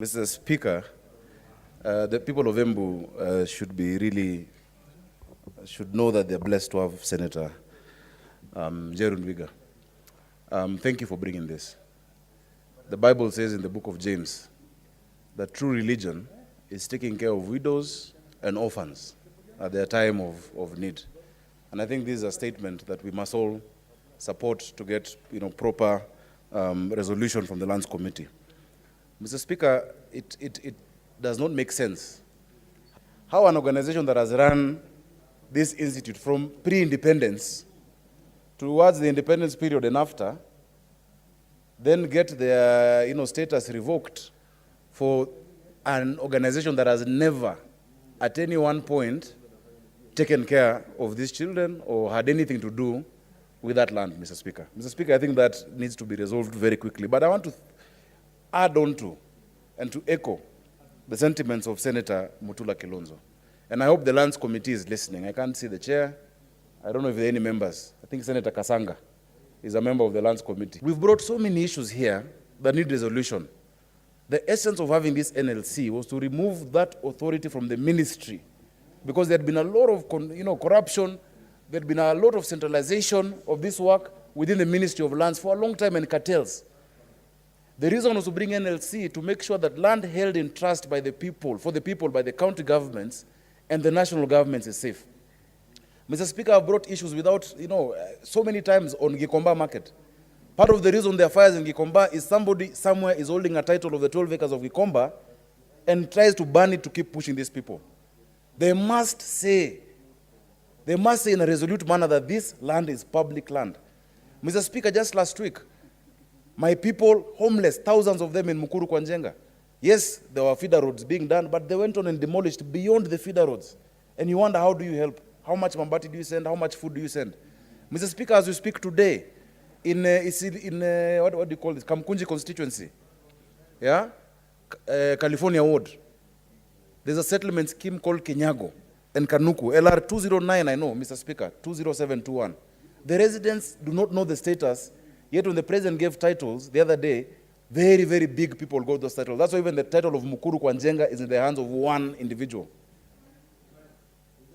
Mr. Speaker, the people of Embu should know that they're blessed to have Senator Njenga. Thank you for bringing this. The Bible says in the book of James that true religion is taking care of widows and orphans at their time of need. And I think this is a statement that we must all support to get proper resolution from the Lands Committee. Mr. Speaker, it does not make sense how an organization that has run this institute from pre-independence towards the independence period and after, then get their status revoked for an organization that has never at any one point taken care of these children or had anything to do with that land, Mr. Speaker. Mr. Speaker, I think that needs to be resolved very quickly. But I want to add on to and to echo the sentiments of Senator Mutula Kilonzo. And I hope the Lands Committee is listening. I can't see the chair. I don't know if there are any members. I think Senator Kasanga is a member of the Lands Committee. We've brought so many issues here that need resolution. The essence of having this NLC was to remove that authority from the ministry, because there had been a lot of corruption, there had been a lot of centralization of this work within the Ministry of Lands for a long time, and cartels. The reason was to bring NLC to make sure that land held in trust by the people, for the people, by the county governments and the national governments is safe. Mr. Speaker, I've brought issues without, so many times on Gikomba market. Part of the reason there are fires in Gikomba is somebody somewhere is holding a title of the 12 acres of Gikomba and tries to burn it to keep pushing these people. They must say in a resolute manner that this land is public land. Mr. Speaker, just last week, my people, homeless, thousands of them in Mukuru, Njenga. Yes, there were feeder roads being done, but they went on and demolished beyond the feeder roads. And you wonder, how do you help? How much mambati do you send? How much food do you send? Mr. Speaker, as we speak today, in what do you call this? Kamkunji constituency, yeah, California ward, there's a settlement scheme called Kinyago and Kanuku, LR 209, I know, Mr. Speaker, 20721. The residents do not know the status. Yet when the president gave titles the other day, very, very big people got those titles. That's why even the title of Mukuru Njenga is in the hands of one individual.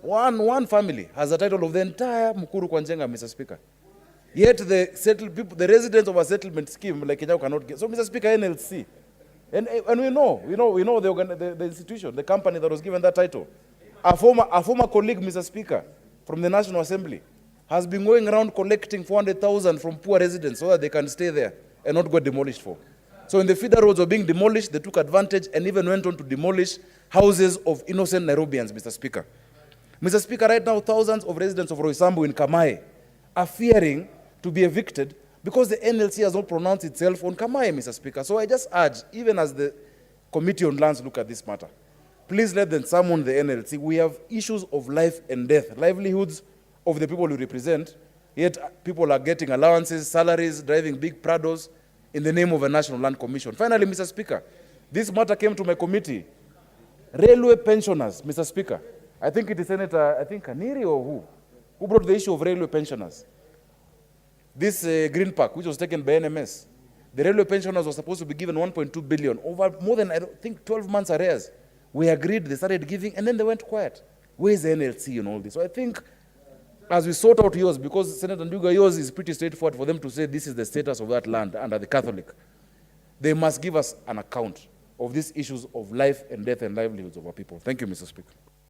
One family has a title of the entire Mukuru Njenga, Mr. Speaker. Yet the residents of a settlement scheme like Kenya cannot get. So, Mr. Speaker, NLC, and we know the institution, the company that was given that title. A former colleague, Mr. Speaker, from the National Assembly, has been going around collecting 400,000 from poor residents so that they can stay there and not get demolished for. So when the feeder roads were being demolished, they took advantage and even went on to demolish houses of innocent Nairobians, Mr. Speaker. Mr. Speaker, right now, thousands of residents of Roysambu in Kamai are fearing to be evicted because the NLC has not pronounced itself on Kamai, Mr. Speaker. So I just urge, even as the Committee on Lands look at this matter, please let them summon the NLC. We have issues of life and death, livelihoods of the people we represent, yet people are getting allowances, salaries, driving big Prados in the name of a National Land Commission. Finally, Mr. Speaker, this matter came to my committee. Railway pensioners, Mr. Speaker. I think it is Senator, Kaniri or who brought the issue of railway pensioners. This Green Park, which was taken by NMS, the railway pensioners were supposed to be given 1.2 billion over more than, 12 months arrears. We agreed, they started giving, and then they went quiet. Where is the NLC and all this? So I think, as we sort out yours, because Senator Njenga, yours is pretty straightforward for them to say this is the status of that land under the Catholic. They must give us an account of these issues of life and death and livelihoods of our people. Thank you, Mr. Speaker.